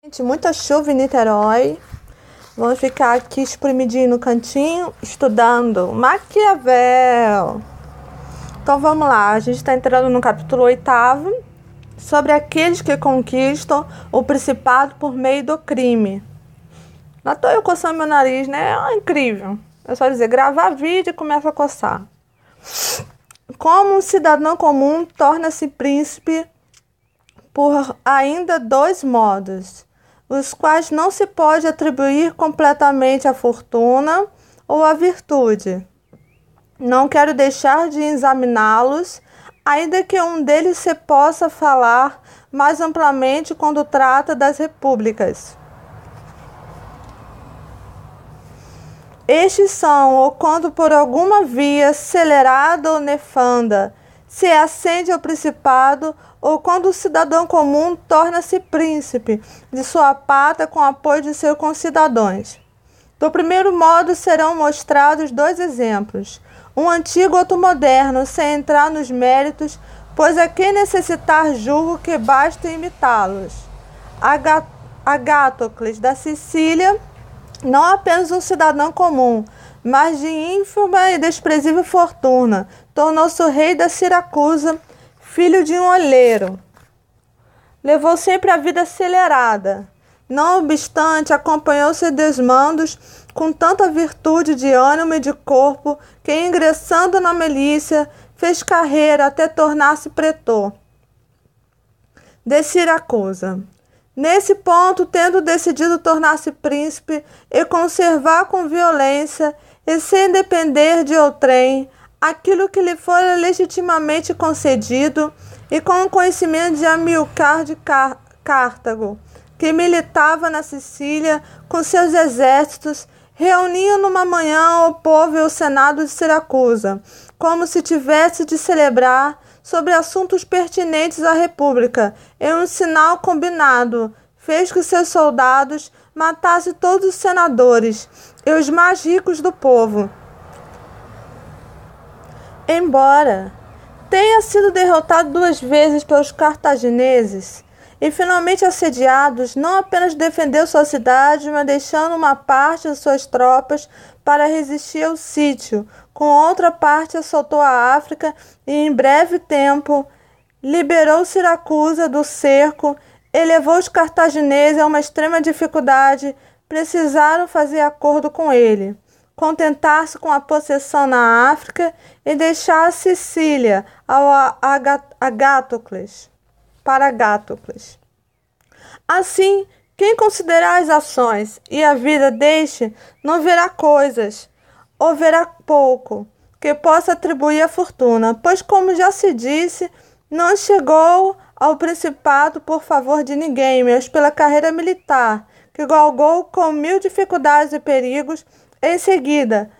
Gente, muita chuva em Niterói. Vamos ficar aqui espremidinho no cantinho, estudando Maquiavel. Então vamos lá, a gente está entrando no capítulo 8º, sobre aqueles que conquistam o principado por meio do crime. Lá estou eu coçando meu nariz, né? É incrível. É só dizer, gravar vídeo e começa a coçar. Como um cidadão comum torna-se príncipe por ainda dois modos, os quais não se pode atribuir completamente à fortuna ou à virtude. Não quero deixar de examiná-los, ainda que um deles se possa falar mais amplamente quando trata das repúblicas. Estes são, ou quando por alguma via acelerada ou nefanda se ascende ao principado, ou quando o cidadão comum torna-se príncipe de sua pátria com apoio de seus concidadãos. Do primeiro modo serão mostrados dois exemplos, um antigo e outro moderno, sem entrar nos méritos, pois a quem necessitar julgo que basta imitá-los. Agatocles da Sicília, não apenas um cidadão comum, mas de ínfima e desprezível fortuna, tornou-se o rei da Siracusa, filho de um olheiro. Levou sempre a vida acelerada. Não obstante, acompanhou seus desmandos com tanta virtude de ânimo e de corpo que, ingressando na milícia, fez carreira até tornar-se pretor de Siracusa. Nesse ponto, tendo decidido tornar-se príncipe e conservar com violência e sem depender de outrem aquilo que lhe fora legitimamente concedido, e com o conhecimento de Amilcar de Cartago, que militava na Sicília com seus exércitos, reuniam numa manhã o povo e o senado de Siracusa, como se tivesse de celebrar sobre assuntos pertinentes à república, e um sinal combinado fez que seus soldados matassem todos os senadores e os mais ricos do povo. Embora tenha sido derrotado 2 vezes pelos cartagineses e finalmente assediados, não apenas defendeu sua cidade, mas deixando uma parte de suas tropas para resistir ao sítio, com outra parte assaltou a África e em breve tempo liberou Siracusa do cerco e levou os cartagineses a uma extrema dificuldade. Precisaram fazer acordo com ele, contentar-se com a possessão na África e deixar a Sicília ao Agatocles, para Agatocles. Assim, quem considerar as ações e a vida deste, não verá coisas, ou verá pouco, que possa atribuir à fortuna, pois, como já se disse, não chegou ao principado por favor de ninguém, mas pela carreira militar, que galgou com 1000 dificuldades e perigos. Em seguida,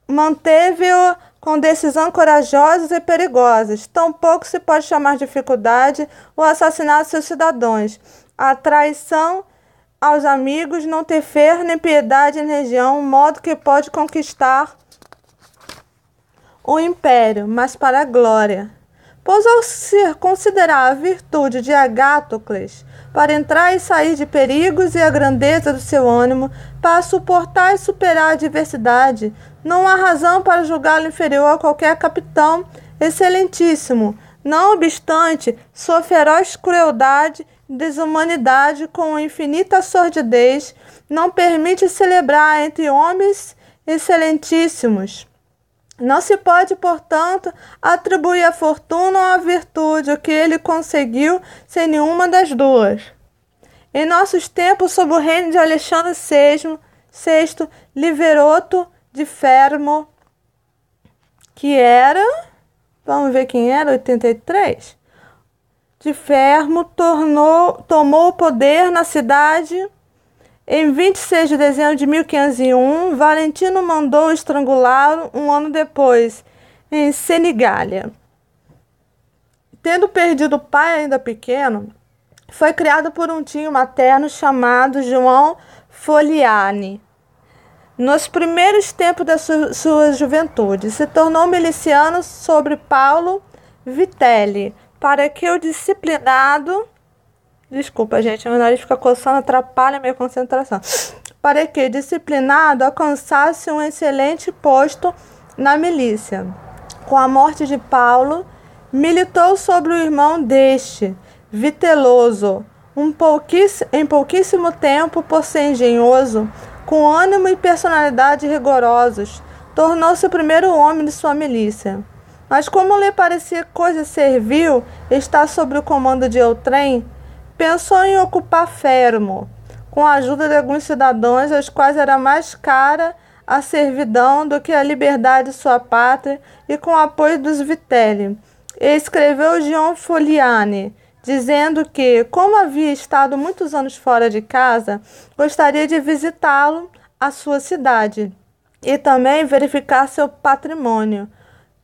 manteve-o com decisão corajosas e perigosas. Tampouco se pode chamar de dificuldade o assassinato de seus cidadãos, a traição aos amigos, não ter fé nem piedade em região, modo que pode conquistar o império, mas para a glória. Pois ao se considerar a virtude de Agatocles para entrar e sair de perigos e a grandeza do seu ânimo para suportar e superar a adversidade, não há razão para julgá-lo inferior a qualquer capitão excelentíssimo. Não obstante, sua feroz crueldade e desumanidade com infinita sordidez não permite celebrar entre homens excelentíssimos. Não se pode, portanto, atribuir à fortuna ou à virtude o que ele conseguiu sem nenhuma das duas. Em nossos tempos, sob o reino de Alexandre VI, Liveroto de Fermo, que era, vamos ver quem era, 83, de Fermo, tomou o poder na cidade. Em 26 de dezembro de 1501, Valentino mandou estrangulá-lo um ano depois, em Senigália. Tendo perdido o pai ainda pequeno, foi criado por um tio materno chamado João Foliani. Nos primeiros tempos da sua juventude, se tornou miliciano sobre Paulo Vitelli, para que o disciplinado Desculpa, gente, meu nariz fica coçando, atrapalha a minha concentração. Para que, disciplinado, alcançasse um excelente posto na milícia. Com a morte de Paulo, militou sobre o irmão deste, Viteloso, em pouquíssimo tempo, por ser engenhoso, com ânimo e personalidade rigorosos, tornou-se o primeiro homem de sua milícia. Mas como lhe parecia coisa servil estar sob o comando de outrem, pensou em ocupar Fermo, com a ajuda de alguns cidadãos, aos quais era mais cara a servidão do que a liberdade de sua pátria, e com o apoio dos Vitelli. E escreveu Dion Foliane, dizendo que, como havia estado muitos anos fora de casa, gostaria de visitá-lo à sua cidade e também verificar seu patrimônio.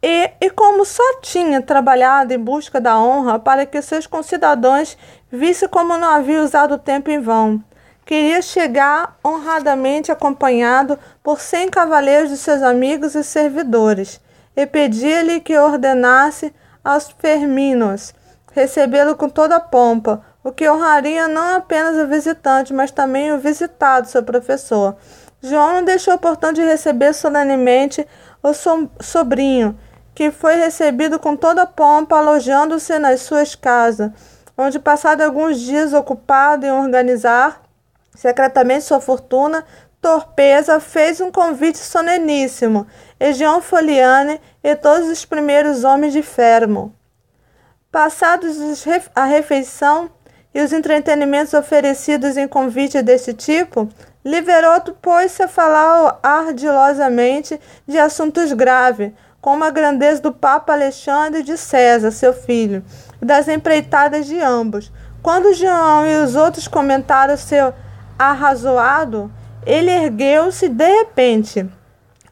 E como só tinha trabalhado em busca da honra para que seus concidadãos vissem como não havia usado o tempo em vão, queria chegar honradamente acompanhado por 100 cavaleiros de seus amigos e servidores, e pedia-lhe que ordenasse aos ferminos recebê-lo com toda a pompa, o que honraria não apenas o visitante, mas também o visitado, seu professor. João não deixou, portanto, de receber solenemente o sobrinho, que foi recebido com toda a pompa, alojando-se nas suas casas, onde, passado alguns dias ocupado em organizar secretamente sua fortuna, torpeza, fez um convite soleníssimo, e João Foliane e todos os primeiros homens de Fermo. Passados a refeição e os entretenimentos oferecidos em convite deste tipo, Liveroto pôs-se a falar ardilosamente de assuntos graves, como a grandeza do Papa Alexandre e de César, seu filho, e das empreitadas de ambos. Quando João e os outros comentaram seu arrazoado, ele ergueu-se de repente,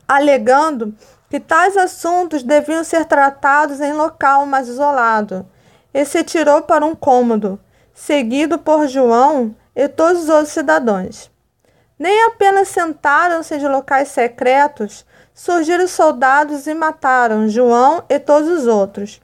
alegando que tais assuntos deviam ser tratados em local mais isolado, e se tirou para um cômodo, seguido por João e todos os outros cidadãos. Nem apenas sentaram-se de locais secretos, surgiram soldados e mataram João e todos os outros.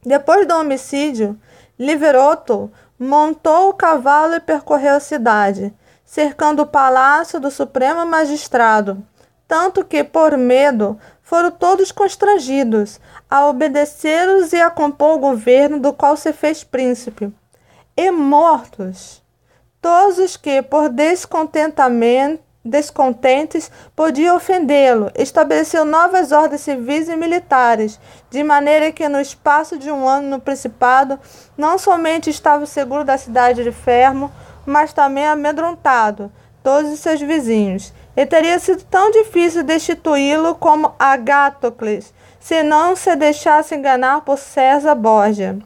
Depois do homicídio, Liveroto montou o cavalo e percorreu a cidade, cercando o palácio do Supremo Magistrado, tanto que, por medo, foram todos constrangidos a obedecê-los e a compor o governo do qual se fez príncipe. E mortos todos os que, por descontentes, podiam ofendê-lo, estabeleceu novas ordens civis e militares, de maneira que, no espaço de um ano no Principado, não somente estava seguro da cidade de Fermo, mas também amedrontado todos os seus vizinhos. E teria sido tão difícil destituí-lo como Agatocles, se não se deixasse enganar por César Borgia.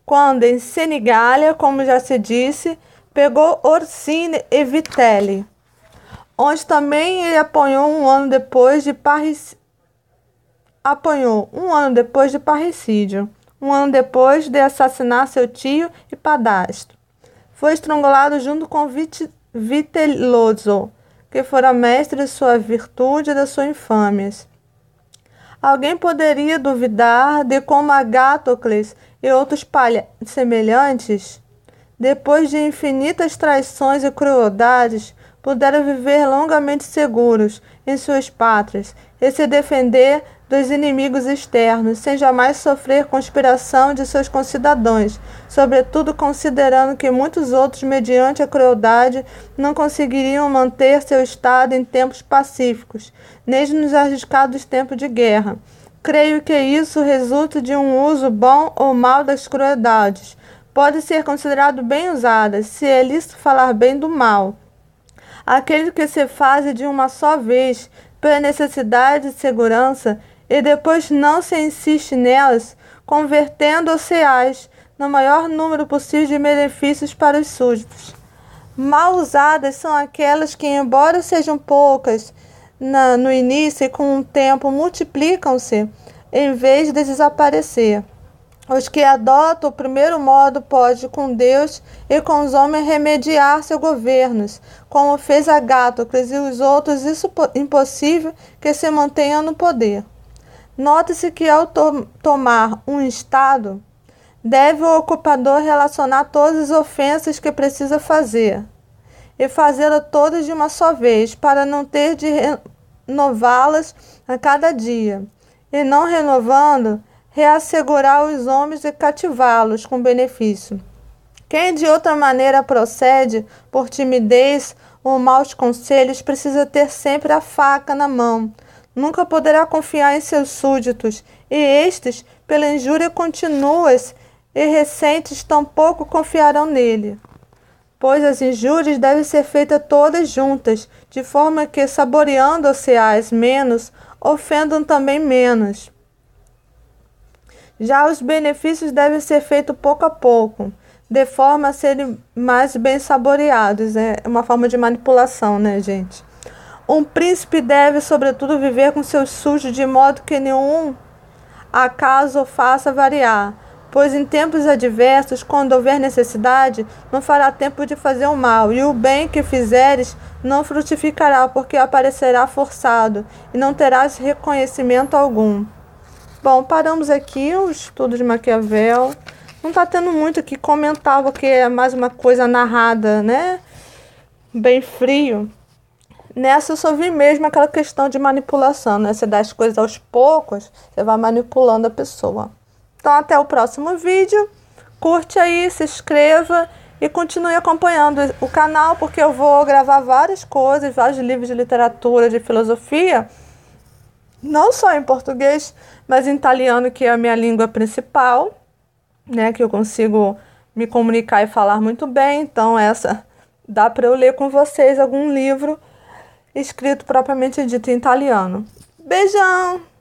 Quando, em Senigália, como já se disse, pegou Orsini e Vitelli, onde também ele apanhou um ano depois de parricídio, um ano depois de assassinar seu tio e padrasto. Foi estrangulado junto com Viteloso, que fora mestre de sua virtude e da sua infâmia. Alguém poderia duvidar de como Agatocles e outros semelhantes, depois de infinitas traições e crueldades, puderam viver longamente seguros em suas pátrias e se defender dos inimigos externos, sem jamais sofrer conspiração de seus concidadãos, sobretudo considerando que muitos outros, mediante a crueldade, não conseguiriam manter seu estado em tempos pacíficos, nem nos arriscados tempos de guerra. Creio que isso resulta de um uso bom ou mau das crueldades. Pode ser considerado bem usada, se é lícito falar bem do mal. Aquele que se faz de uma só vez, pela necessidade de segurança, e depois não se insiste nelas, convertendo-se-ás no maior número possível de benefícios para os súditos. Mal usadas são aquelas que, embora sejam poucas no início e com o tempo multiplicam-se, em vez de desaparecer. Os que adotam o primeiro modo podem, com Deus e com os homens, remediar seus governos, como fez Agatocles e os outros, isso impossível que se mantenham no poder. Note-se que, ao tomar um estado, Deve o ocupador relacionar todas as ofensas que precisa fazer e fazê-las todas de uma só vez, para não ter de renová-las a cada dia, e não renovando, reassegurar os homens e cativá-los com benefício. Quem de outra maneira procede por timidez ou maus conselhos precisa ter sempre a faca na mão. Nunca poderá confiar em seus súditos, e estes, pela injúria continuas e recentes, tampouco confiarão nele. Pois as injúrias devem ser feitas todas juntas, de forma que, saboreando-se-as menos, ofendam também menos. Já os benefícios devem ser feitos pouco a pouco, de forma a serem mais bem saboreados. É uma forma de manipulação, né, gente? Um príncipe deve, sobretudo, viver com seus súditos de modo que nenhum acaso o faça variar, pois em tempos adversos, quando houver necessidade, não fará tempo de fazer o mal, e o bem que fizeres não frutificará, porque aparecerá forçado, e não terás reconhecimento algum. Bom, paramos aqui o estudo de Maquiavel. Não está tendo muito o que comentar, porque é mais uma coisa narrada, né? Bem frio. Nessa eu só vi mesmo aquela questão de manipulação, né? Você dá as coisas aos poucos, você vai manipulando a pessoa. Então, até o próximo vídeo. Curte aí, se inscreva e continue acompanhando o canal, porque eu vou gravar várias coisas, vários livros de literatura, de filosofia, não só em português, mas em italiano, que é a minha língua principal, né? Que eu consigo me comunicar e falar muito bem. Então, essa dá para eu ler com vocês algum livro escrito propriamente dito em italiano. Beijão!